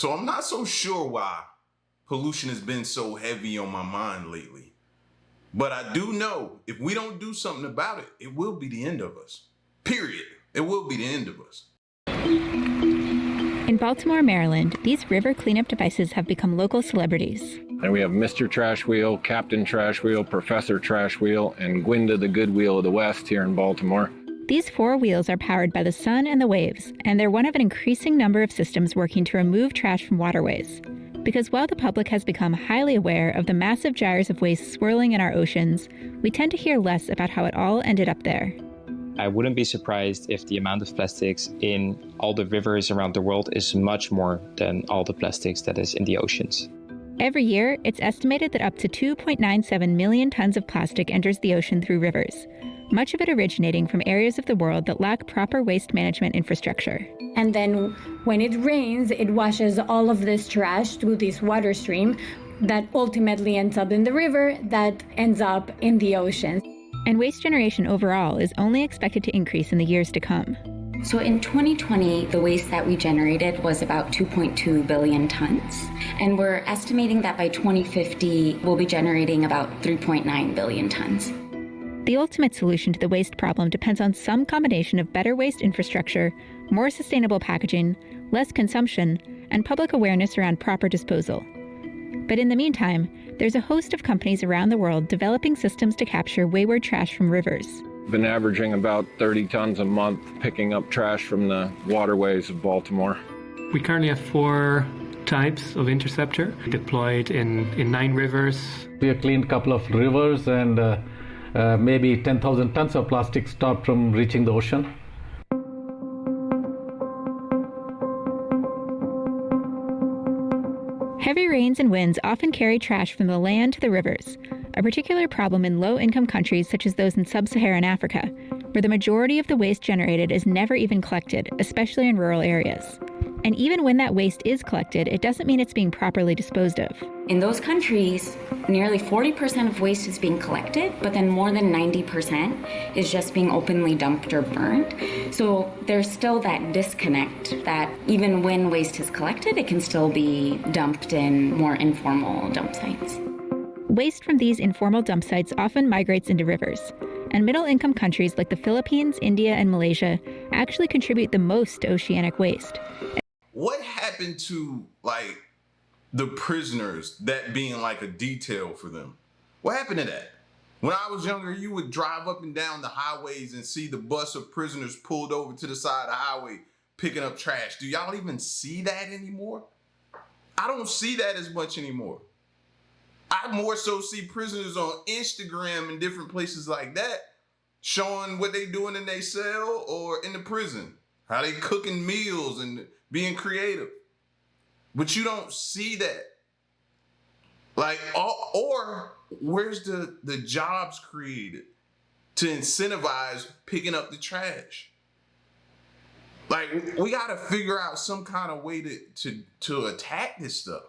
So I'm not so sure why pollution has been so heavy on my mind lately. But I do know if we don't do something about it, it will be the end of us. Period. It will be the end of us. In Baltimore, Maryland, these river cleanup devices have become local celebrities. And we have Mr. Trash Wheel, Captain Trash Wheel, Professor Trash Wheel, and Gwenda the Good Wheel of the West here in Baltimore. These 4 wheels are powered by the sun and the waves, and they're one of an increasing number of systems working to remove trash from waterways. Because while the public has become highly aware of the massive gyres of waste swirling in our oceans, we tend to hear less about how it all ended up there. I wouldn't be surprised if the amount of plastics in all the rivers around the world is much more than all the plastics that is in the oceans. Every year, it's estimated that up to 2.97 million tons of plastic enters the ocean through rivers, much of it originating from areas of the world that lack proper waste management infrastructure. And then when it rains, it washes all of this trash through this water stream that ultimately ends up in the river, that ends up in the ocean. And waste generation overall is only expected to increase in the years to come. So in 2020, the waste that we generated was about 2.2 billion tons. And we're estimating that by 2050, we'll be generating about 3.9 billion tons. The ultimate solution to the waste problem depends on some combination of better waste infrastructure, more sustainable packaging, less consumption, and public awareness around proper disposal. But in the meantime, there's a host of companies around the world developing systems to capture wayward trash from rivers. Been averaging about 30 tons a month picking up trash from the waterways of Baltimore. We currently have 4 types of interceptor deployed in 9 rivers. We have cleaned a couple of rivers and maybe 10,000 tons of plastic stopped from reaching the ocean. Heavy rains and winds often carry trash from the land to the rivers, a particular problem in low-income countries such as those in sub-Saharan Africa, where the majority of the waste generated is never even collected, especially in rural areas. And even when that waste is collected, it doesn't mean it's being properly disposed of. In those countries, nearly 40% of waste is being collected, but then more than 90% is just being openly dumped or burned. So there's still that disconnect that even when waste is collected, it can still be dumped in more informal dump sites. Waste from these informal dump sites often migrates into rivers, and middle-income countries like the Philippines, India, and Malaysia actually contribute the most to oceanic waste. What happened to, like, the prisoners, that being like a detail for them? What happened to that? When I was younger, you would drive up and down the highways and see the bus of prisoners pulled over to the side of the highway picking up trash. Do y'all even see that anymore? I don't see that as much anymore. I more so see prisoners on Instagram and different places like that showing what they doing in their cell or in the prison, how they cooking meals and being creative. But you don't see that. Like, or where's the jobs created to incentivize picking up the trash? Like, we got to figure out some kind of way to attack this stuff.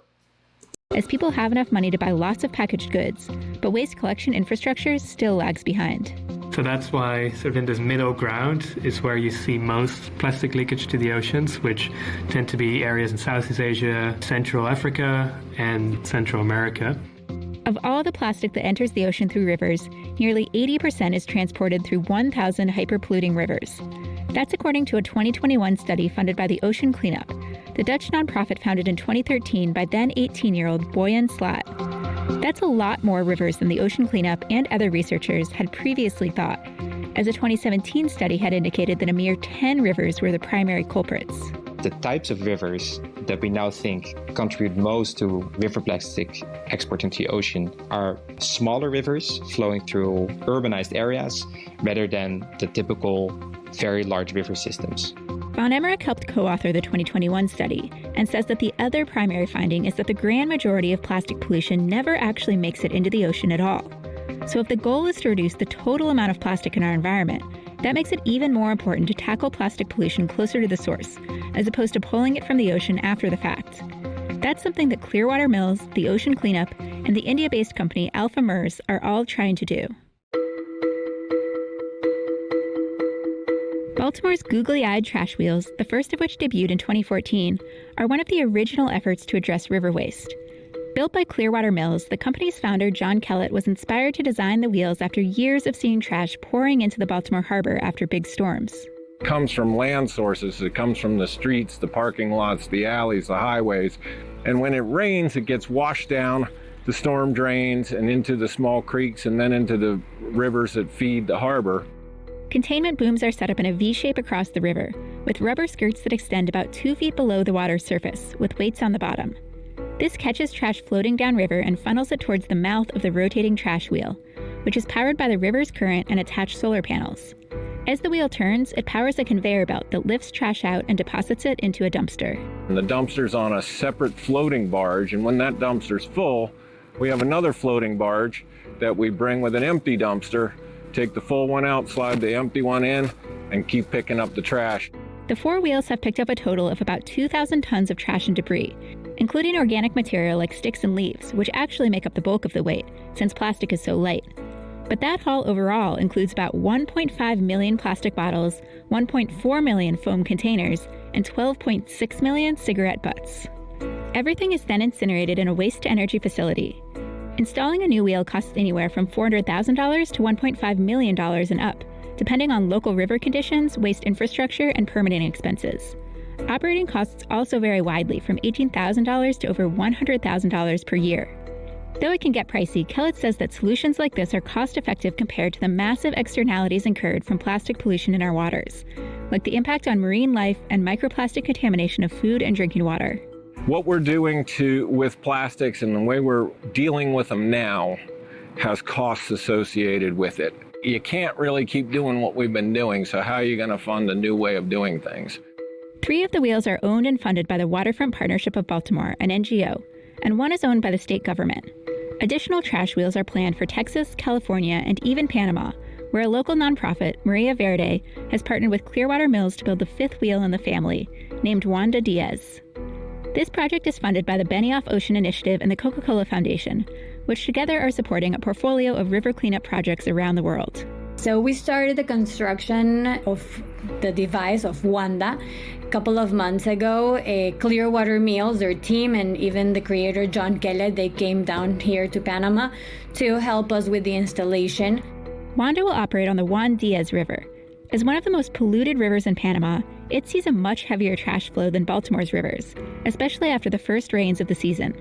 As people have enough money to buy lots of packaged goods, but waste collection infrastructure still lags behind. So that's why sort of in this middle ground is where you see most plastic leakage to the oceans, which tend to be areas in Southeast Asia, Central Africa, and Central America. Of all the plastic that enters the ocean through rivers, nearly 80% is transported through 1,000 hyperpolluting rivers. That's according to a 2021 study funded by the Ocean Cleanup, the Dutch nonprofit founded in 2013 by then 18-year-old Boyan Slat. That's a lot more rivers than the Ocean Cleanup and other researchers had previously thought, as a 2017 study had indicated that a mere 10 rivers were the primary culprits. The types of rivers that we now think contribute most to river plastic export into the ocean are smaller rivers flowing through urbanized areas rather than the typical very large river systems. Van Emmerich helped co-author the 2021 study and says that the other primary finding is that the grand majority of plastic pollution never actually makes it into the ocean at all. So if the goal is to reduce the total amount of plastic in our environment, that makes it even more important to tackle plastic pollution closer to the source, as opposed to pulling it from the ocean after the fact. That's something that Clearwater Mills, the Ocean Cleanup, and the India-based company Alpha MERS are all trying to do. Baltimore's googly-eyed trash wheels, the first of which debuted in 2014, are one of the original efforts to address river waste. Built by Clearwater Mills, the company's founder, John Kellett, was inspired to design the wheels after years of seeing trash pouring into the Baltimore harbor after big storms. It comes from land sources. It comes from the streets, the parking lots, the alleys, the highways. And when it rains, it gets washed down the storm drains and into the small creeks and then into the rivers that feed the harbor. Containment booms are set up in a V-shape across the river, with rubber skirts that extend about 2 feet below the water's surface, with weights on the bottom. This catches trash floating downriver and funnels it towards the mouth of the rotating trash wheel, which is powered by the river's current and attached solar panels. As the wheel turns, it powers a conveyor belt that lifts trash out and deposits it into a dumpster. And the dumpster's on a separate floating barge, and when that dumpster's full, we have another floating barge that we bring with an empty dumpster, take the full one out, slide the empty one in, and keep picking up the trash. The 4 wheels have picked up a total of about 2,000 tons of trash and debris, including organic material like sticks and leaves, which actually make up the bulk of the weight, since plastic is so light. But that haul overall includes about 1.5 million plastic bottles, 1.4 million foam containers, and 12.6 million cigarette butts. Everything is then incinerated in a waste-to-energy facility. Installing a new wheel costs anywhere from $400,000 to $1.5 million and up, depending on local river conditions, waste infrastructure, and permitting expenses. Operating costs also vary widely, from $18,000 to over $100,000 per year. Though it can get pricey, Kellett says that solutions like this are cost-effective compared to the massive externalities incurred from plastic pollution in our waters, like the impact on marine life and microplastic contamination of food and drinking water. What we're doing with plastics and the way we're dealing with them now has costs associated with it. You can't really keep doing what we've been doing, so how are you going to fund a new way of doing things? 3 of the wheels are owned and funded by the Waterfront Partnership of Baltimore, an NGO, and 1 is owned by the state government. Additional trash wheels are planned for Texas, California, and even Panama, where a local nonprofit, Maria Verde, has partnered with Clearwater Mills to build the 5th wheel in the family, named Wanda Diaz. This project is funded by the Benioff Ocean Initiative and the Coca-Cola Foundation, which together are supporting a portfolio of river cleanup projects around the world. So we started the construction of the device of Wanda a couple of months ago. Clearwater Mills, their team, and even the creator John Kellett, they came down here to Panama to help us with the installation. Wanda will operate on the Juan Diaz River. As one of the most polluted rivers in Panama, it sees a much heavier trash flow than Baltimore's rivers, especially after the first rains of the season.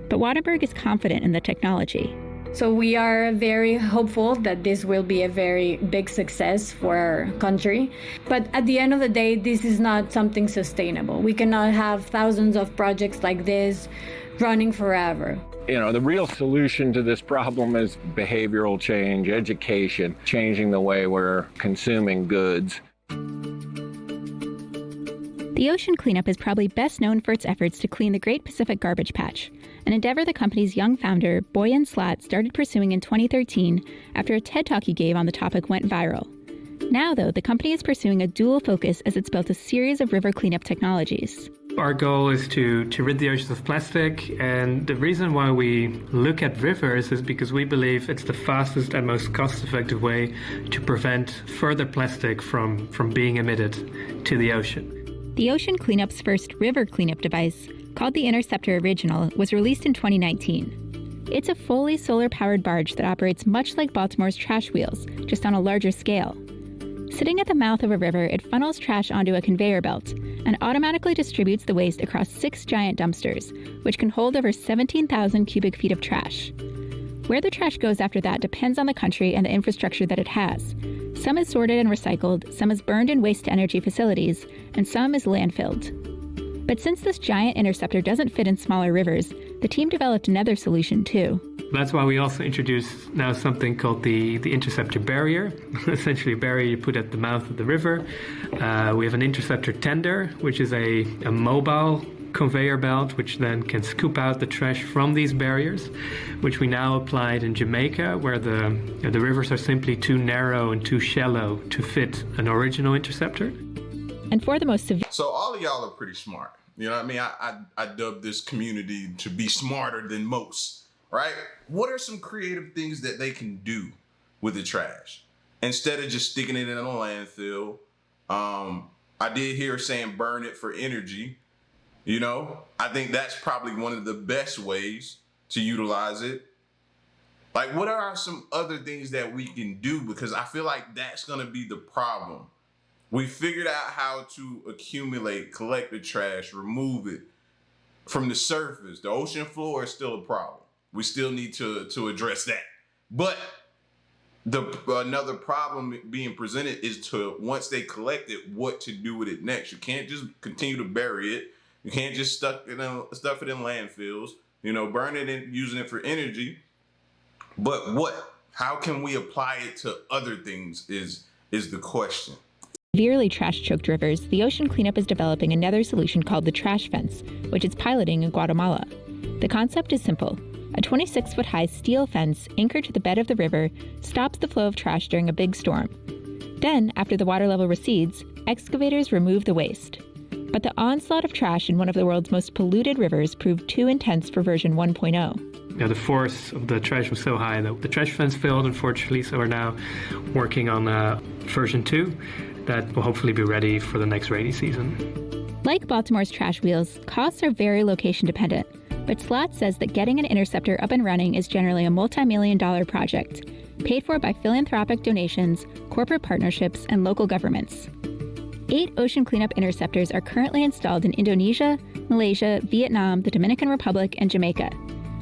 But Waterberg is confident in the technology. So we are very hopeful that this will be a very big success for our country. But at the end of the day, this is not something sustainable. We cannot have thousands of projects like this running forever. The real solution to this problem is behavioral change, education, changing the way we're consuming goods. The ocean cleanup is probably best known for its efforts to clean the Great Pacific Garbage Patch, an endeavor the company's young founder, Boyan Slat, started pursuing in 2013 after a TED Talk he gave on the topic went viral. Now, though, the company is pursuing a dual focus as it's built a series of river cleanup technologies. Our goal is to rid the oceans of plastic, and the reason why we look at rivers is because we believe it's the fastest and most cost-effective way to prevent further plastic from being emitted to the ocean. The Ocean Cleanup's first river cleanup device, called the Interceptor Original, was released in 2019. It's a fully solar-powered barge that operates much like Baltimore's trash wheels, just on a larger scale. Sitting at the mouth of a river, it funnels trash onto a conveyor belt and automatically distributes the waste across 6 giant dumpsters, which can hold over 17,000 cubic feet of trash. Where the trash goes after that depends on the country and the infrastructure that it has. Some is sorted and recycled, some is burned in waste-to-energy facilities, and some is landfilled. But since this giant interceptor doesn't fit in smaller rivers, the team developed another solution too. That's why we also introduce now something called the interceptor barrier, essentially a barrier you put at the mouth of the river. We have an interceptor tender, which is a mobile conveyor belt, which then can scoop out the trash from these barriers, which we now applied in Jamaica, where the rivers are simply too narrow and too shallow to fit an original interceptor. And for the most severe... So all of y'all are pretty smart. You know what I mean? I dubbed this community to be smarter than most, right? What are some creative things that they can do with the trash? Instead of just sticking it in a landfill, I did hear saying burn it for energy. You know, I think that's probably one of the best ways to utilize it. Like, what are some other things that we can do? Because I feel like that's going to be the problem. We figured out how to accumulate, collect the trash, remove it from the surface. The ocean floor is still a problem. We still need to address that. But another problem being presented is to, once they collect it, what to do with it next. You can't just continue to bury it. You can't just stuff it in landfills, you know, burn it and using it for energy. But what? How can we apply it to other things is the question. Severely trash-choked rivers, the ocean cleanup is developing another solution called the trash fence, which it's piloting in Guatemala. The concept is simple. A 26-foot-high steel fence anchored to the bed of the river stops the flow of trash during a big storm. Then, after the water level recedes, excavators remove the waste. But the onslaught of trash in one of the world's most polluted rivers proved too intense for version 1.0. The force of the trash was so high that the trash fence failed, unfortunately, so we're now working on version 2 that will hopefully be ready for the next rainy season. Like Baltimore's trash wheels, costs are very location dependent, but Slot says that getting an interceptor up and running is generally a multi-million-dollar project, paid for by philanthropic donations, corporate partnerships, and local governments. 8 ocean cleanup interceptors are currently installed in Indonesia, Malaysia, Vietnam, the Dominican Republic, and Jamaica.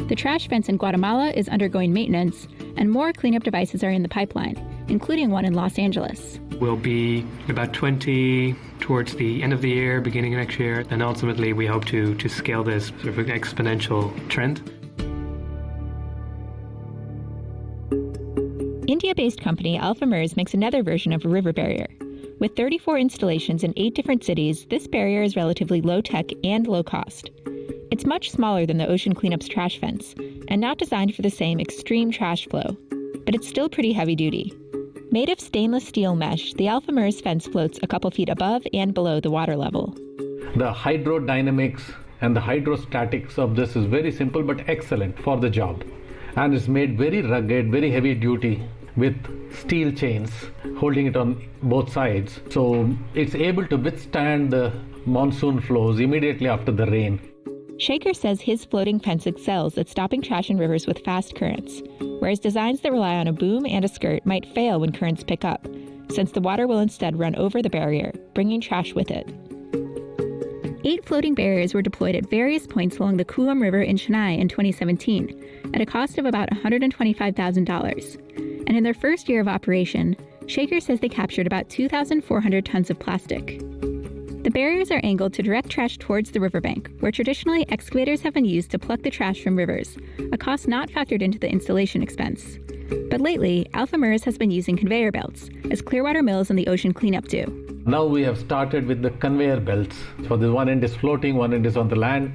The trash fence in Guatemala is undergoing maintenance, and more cleanup devices are in the pipeline, including one in Los Angeles. We'll be about 20 towards the end of the year, beginning of next year, and ultimately we hope to scale this sort of an exponential trend. India-based company Alpha MERS makes another version of a river barrier. With 34 installations in 8 different cities, this barrier is relatively low-tech and low-cost. It's much smaller than the ocean cleanup's trash fence, and not designed for the same extreme trash flow. But it's still pretty heavy-duty. Made of stainless steel mesh, the Alpha MERS fence floats a couple feet above and below the water level. The hydrodynamics and the hydrostatics of this is very simple but excellent for the job. And it's made very rugged, very heavy-duty, with steel chains holding it on both sides. So it's able to withstand the monsoon flows immediately after the rain. Shaker says his floating fence excels at stopping trash in rivers with fast currents, whereas designs that rely on a boom and a skirt might fail when currents pick up, since the water will instead run over the barrier, bringing trash with it. 8 floating barriers were deployed at various points along the Coolum River in Chennai in 2017, at a cost of about $125,000. And in their first year of operation, Shaker says they captured about 2,400 tons of plastic. The barriers are angled to direct trash towards the riverbank, where traditionally excavators have been used to pluck the trash from rivers, a cost not factored into the installation expense. But lately, Alpha MERS has been using conveyor belts, as Clearwater Mills and the ocean cleanup do. Now we have started with the conveyor belts. So the one end is floating, one end is on the land,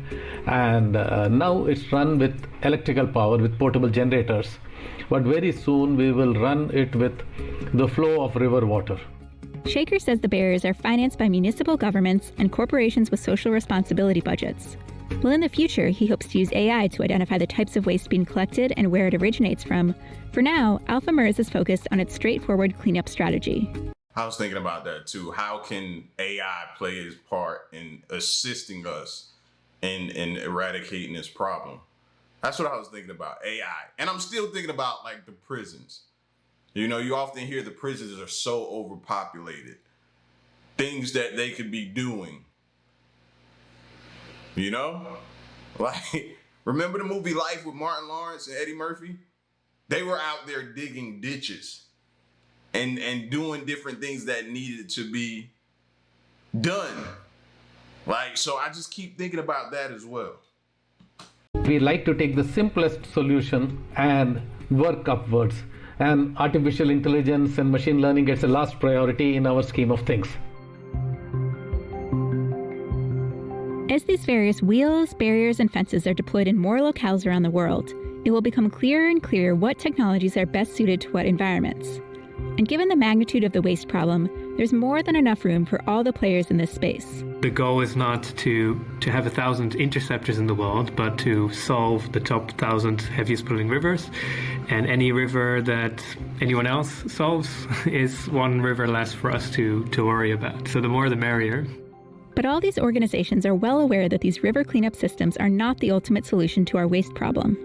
and now it's run with electrical power with portable generators. But very soon we will run it with the flow of river water. Shaker says the barriers are financed by municipal governments and corporations with social responsibility budgets. Well, in the future, he hopes to use AI to identify the types of waste being collected and where it originates from. For now, Alpha MERS is focused on its straightforward cleanup strategy. I was thinking about that too. How can AI play its part in assisting us in eradicating this problem? That's what I was thinking about, AI. And I'm still thinking about like the prisons. You know, you often hear the prisons are so overpopulated. Things that they could be doing. You know? Like, remember the movie Life with Martin Lawrence and Eddie Murphy? They were out there digging ditches and doing different things that needed to be done. Like, so I just keep thinking about that as well. We like to take the simplest solution and work upwards. And artificial intelligence and machine learning gets a last priority in our scheme of things. As these various wheels, barriers, and fences are deployed in more locales around the world, it will become clearer and clearer what technologies are best suited to what environments. And given the magnitude of the waste problem, there's more than enough room for all the players in this space. The goal is not to have 1,000 interceptors in the world, but to solve the top 1,000 heaviest polluting rivers. And any river that anyone else solves is one river less for us to worry about. So the more the merrier. But all these organizations are well aware that these river cleanup systems are not the ultimate solution to our waste problem.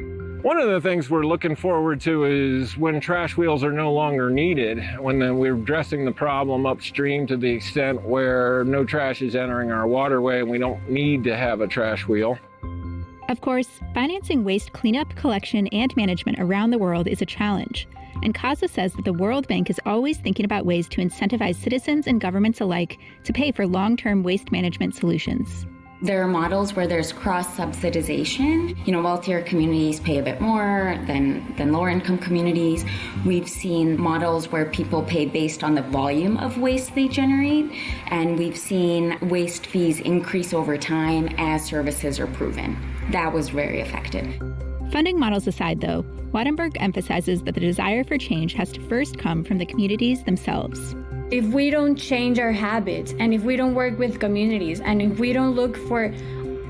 One of the things we're looking forward to is when trash wheels are no longer needed, when we're addressing the problem upstream to the extent where no trash is entering our waterway and we don't need to have a trash wheel. Of course, financing waste cleanup, collection, and management around the world is a challenge. And Kaza says that the World Bank is always thinking about ways to incentivize citizens and governments alike to pay for long-term waste management solutions. There are models where there's cross-subsidization. Wealthier communities pay a bit more than lower-income communities. We've seen models where people pay based on the volume of waste they generate, and we've seen waste fees increase over time as services are proven. That was very effective. Funding models aside, though, Wattenberg emphasizes that the desire for change has to first come from the communities themselves. If we don't change our habits, and if we don't work with communities, and if we don't look for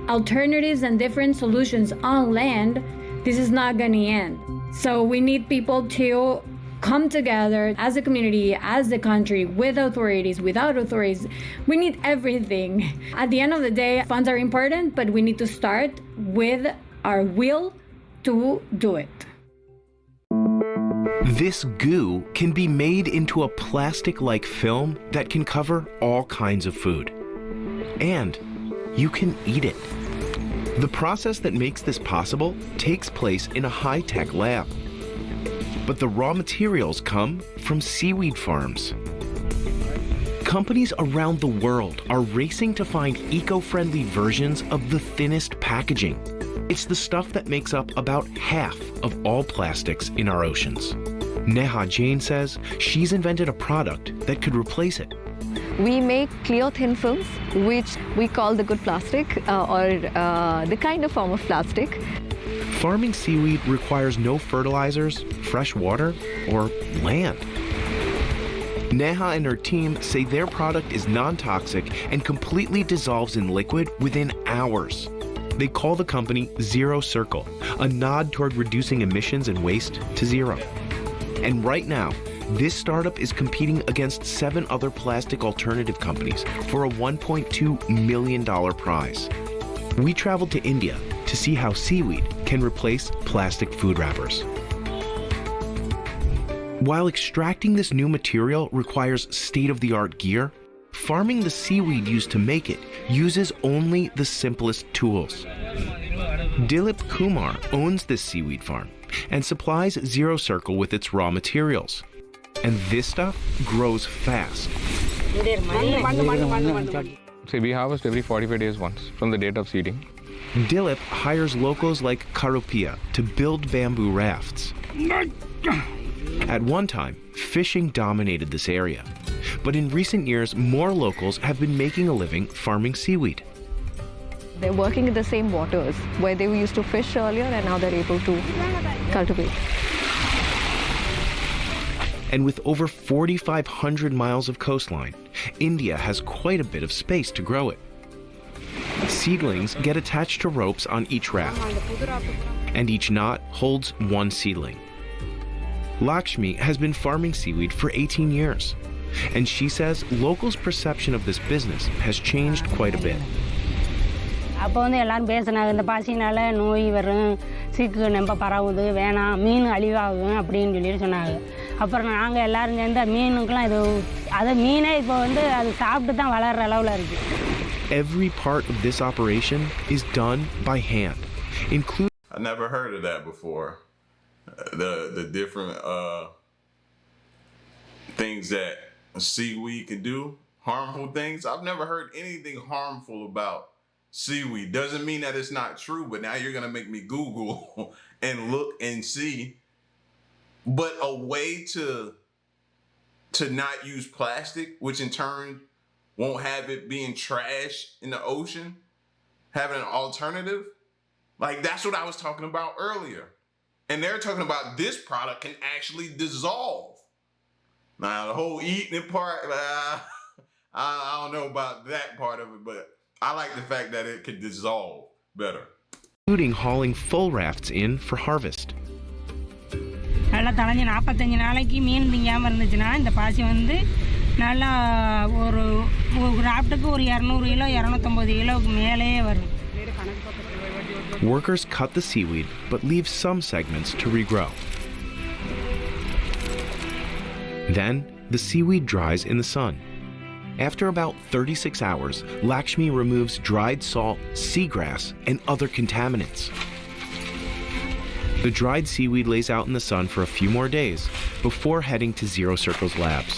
alternatives and different solutions on land, this is not going to end. So we need people to come together as a community, as a country, with authorities, without authorities. We need everything. At the end of the day, funds are important, but we need to start with our will to do it. This goo can be made into a plastic-like film that can cover all kinds of food. And you can eat it. The process that makes this possible takes place in a high-tech lab. But the raw materials come from seaweed farms. Companies around the world are racing to find eco-friendly versions of the thinnest packaging. It's the stuff that makes up about half of all plastics in our oceans. Neha Jain says she's invented a product that could replace it. We make clear thin films, which we call the good plastic, or the kind of form of plastic. Farming seaweed requires no fertilizers, fresh water, or land. Neha and her team say their product is non-toxic and completely dissolves in liquid within hours. They call the company Zero Circle, a nod toward reducing emissions and waste to zero. And right now, this startup is competing against 7 other plastic alternative companies for a $1.2 million prize. We traveled to India to see how seaweed can replace plastic food wrappers. While extracting this new material requires state-of-the-art gear, farming the seaweed used to make it uses only the simplest tools. Dilip Kumar owns this seaweed farm and supplies Zero Circle with its raw materials. And this stuff grows fast. So we harvest every 45 days once from the date of seeding. Dilip hires locals like Karupia to build bamboo rafts. At one time, fishing dominated this area. But in recent years, more locals have been making a living farming seaweed. They're working in the same waters where they used to fish earlier, and now they're able to cultivate. And with over 4,500 miles of coastline, India has quite a bit of space to grow it. Seedlings get attached to ropes on each raft, and each knot holds one seedling. Lakshmi has been farming seaweed for 18 years, and she says locals' perception of this business has changed quite a bit. அப்போ எல்லாரும் பேசினாங்க இந்த பாசினால நோய் வரும் சீக்கு நம்ப பரவுது வேணாம் மீன் அழிவாகும் அப்படின்னு சொல்லிட்டு சொன்னாங்க அப்புறம் நாங்கள் எல்லாரும் சேர்ந்து மீனுக்கெல்லாம் இது அது மீனே இப்போ அது சாப்பிட்டு தான் வளர்ற அளவில் இருக்கு. Every part of this operation is done by hand, including. I never heard of that before. The different things that seaweed can do, harmful things. I've never heard anything harmful about seaweed. Doesn't mean that it's not true, but now you're gonna make me Google and look and see. But a way to not use plastic, which in turn won't have it being trash in the ocean, having an alternative, like that's what I was talking about earlier. And they're talking about this product can actually dissolve Now, the whole eating it part, I don't know about that part of it, but I like the fact that it could dissolve better. Including hauling full rafts in for harvest. நல்லா தளைஞ்சு 45 நாளைக்கு மீன் திங்காமல் இருந்துச்சுன்னா இந்த பாசி வந்து நல்லா ஒரு ராஃப்ட்டுக்கு ஒரு 200 kilo 250 கிலோவுக்கு மேலேயே வரும். Workers cut the seaweed, but leave some segments to regrow. Then, the seaweed dries in the sun. After about 36 hours, Lakshmi removes dried salt, seagrass, and other contaminants. The dried seaweed lays out in the sun for a few more days before heading to Zero Circle's labs.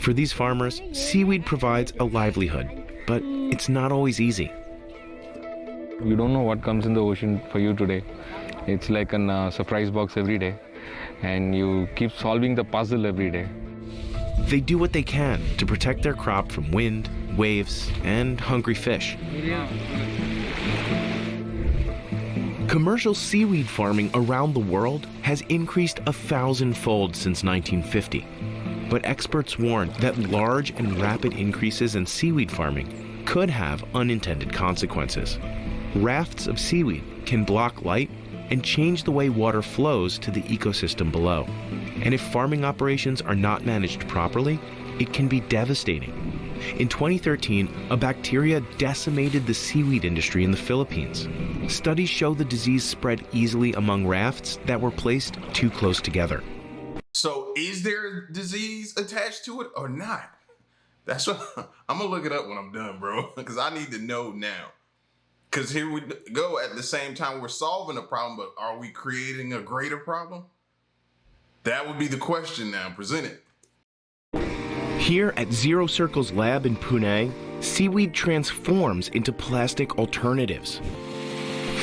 For these farmers, seaweed provides a livelihood, but it's not always easy. You don't know what comes in the ocean for you today. It's like a surprise box every day, and you keep solving the puzzle every day. They do what they can to protect their crop from wind, waves, and hungry fish. Commercial seaweed farming around the world has increased 1,000-fold since 1950. But experts warn that large and rapid increases in seaweed farming could have unintended consequences. Rafts of seaweed can block light and change the way water flows to the ecosystem below. And if farming operations are not managed properly, it can be devastating. In 2013, a bacteria decimated the seaweed industry in the Philippines. Studies show the disease spread easily among rafts that were placed too close together. So is there a disease attached to it or not? That's what I'm gonna look it up when I'm done, bro, because I need to know now. Because here we go, at the same time we're solving a problem, but are we creating a greater problem? That would be the question now presented. Here at Zero Circle's lab in Pune, seaweed transforms into plastic alternatives.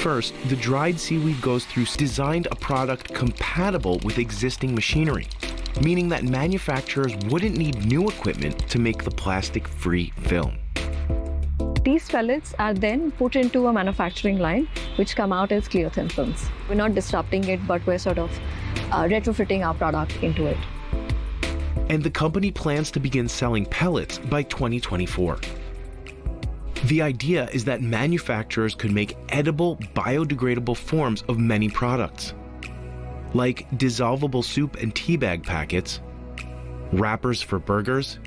First, the dried seaweed goes through designed a product compatible with existing machinery, meaning that manufacturers wouldn't need new equipment to make the plastic-free film. These pellets are then put into a manufacturing line, which come out as clear thin films. We're not disrupting it, but we're sort of retrofitting our product into it. And the company plans to begin selling pellets by 2024. The idea is that manufacturers could make edible, biodegradable forms of many products, like dissolvable soup and tea bag packets, wrappers for burgers,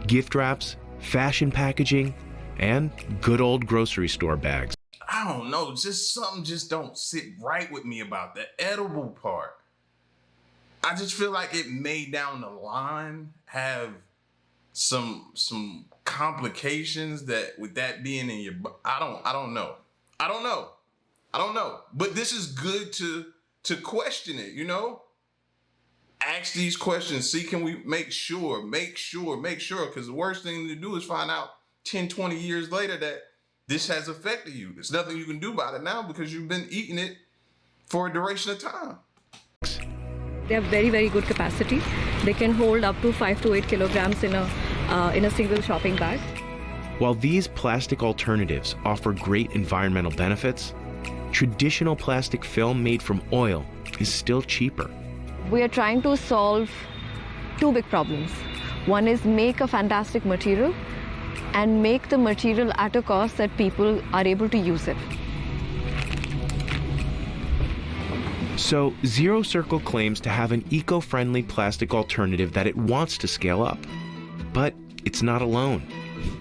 gift wraps, fashion packaging, and good old grocery store bags. I don't know, something just don't sit right with me about the edible part. I just feel like it may down the line have some complications that with that being in your, I don't know. But this is good to question it, you know? Ask these questions, see can we make sure, because the worst thing to do is find out 10, 20 years later that this has affected you. There's nothing you can do about it now because you've been eating it for a duration of time. They have very, very good capacity. They can hold up to 5 to 8 kilograms in a single shopping bag. While these plastic alternatives offer great environmental benefits, traditional plastic film made from oil is still cheaper. We are trying to solve two big problems. One is make a fantastic material and make the material at a cost that people are able to use it. So, Zero Circle claims to have an eco-friendly plastic alternative that it wants to scale up. But it's not alone.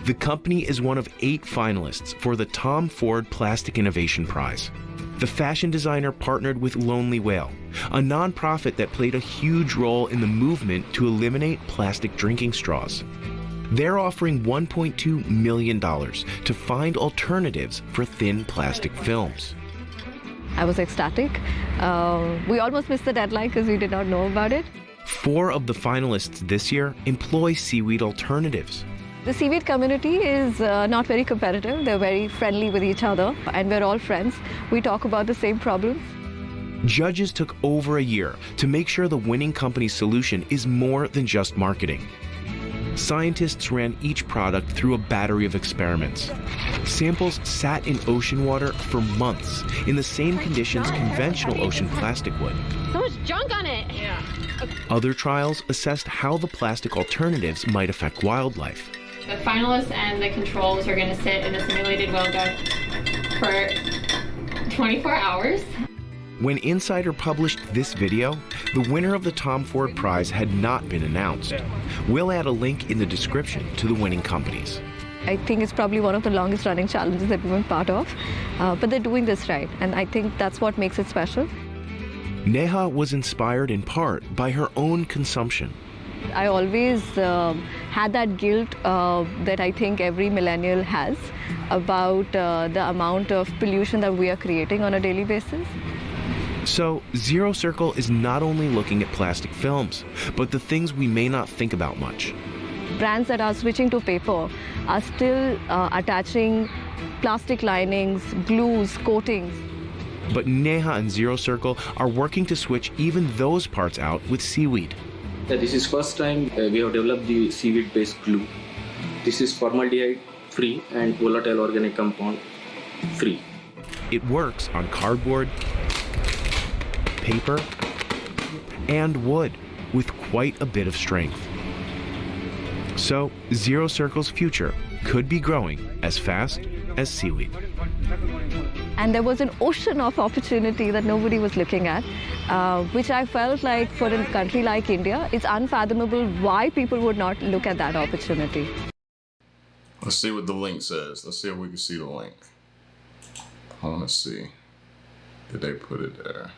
The company is one of 8 finalists for the Tom Ford Plastic Innovation Prize. The fashion designer partnered with Lonely Whale, a nonprofit that played a huge role in the movement to eliminate plastic drinking straws. They're offering $1.2 million to find alternatives for thin plastic films. I was ecstatic. We almost missed the deadline because we did not know about it. 4 of the finalists this year employ seaweed alternatives. The seaweed community is not very competitive. They're very friendly with each other, and we're all friends. We talk about the same problems. Judges took over a year to make sure the winning company's solution is more than just marketing. Scientists ran each product through a battery of experiments. Samples sat in ocean water for months in the same conditions conventional ocean plastic would. So much junk on it. Yeah. Other trials assessed how the plastic alternatives might affect wildlife. The finalists and the controls are going to sit in the simulated wellboat for 24 hours. When Insider published this video, the winner of the Tom Ford Prize had not been announced. We'll add a link in the description to the winning companies. I think it's probably one of the longest running challenges that we've been part of, but they're doing this right, and I think that's what makes it special. Neha was inspired in part by her own consumption. I always had that guilt that I think every millennial has about the amount of pollution that we are creating on a daily basis. So, Zero Circle is not only looking at plastic films, but the things we may not think about much. Brands that are switching to paper are still attaching plastic linings, glues, coatings. But Neha and Zero Circle are working to switch even those parts out with Seaweed. This is first time we have developed the seaweed based glue. This is formaldehyde free and volatile organic compound free. It works on cardboard, paper, and wood with quite a bit of strength. So, Zero Circle's future could be growing as fast as seaweed. And there was an ocean of opportunity that nobody was looking at, which I felt like for a country like India, it's unfathomable why people would not look at that opportunity. Let's see what the link says. Let's see if we can see the link. I want to see. Did they put it there?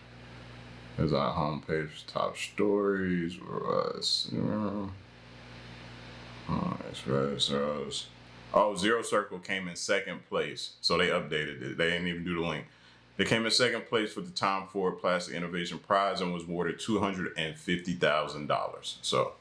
There's our homepage, top stories, Russ. Oh, Zero Circle came in second place, so they updated it. They didn't even do the link. They came in second place for the Tom Ford Plastic Innovation Prize and was awarded $250,000. So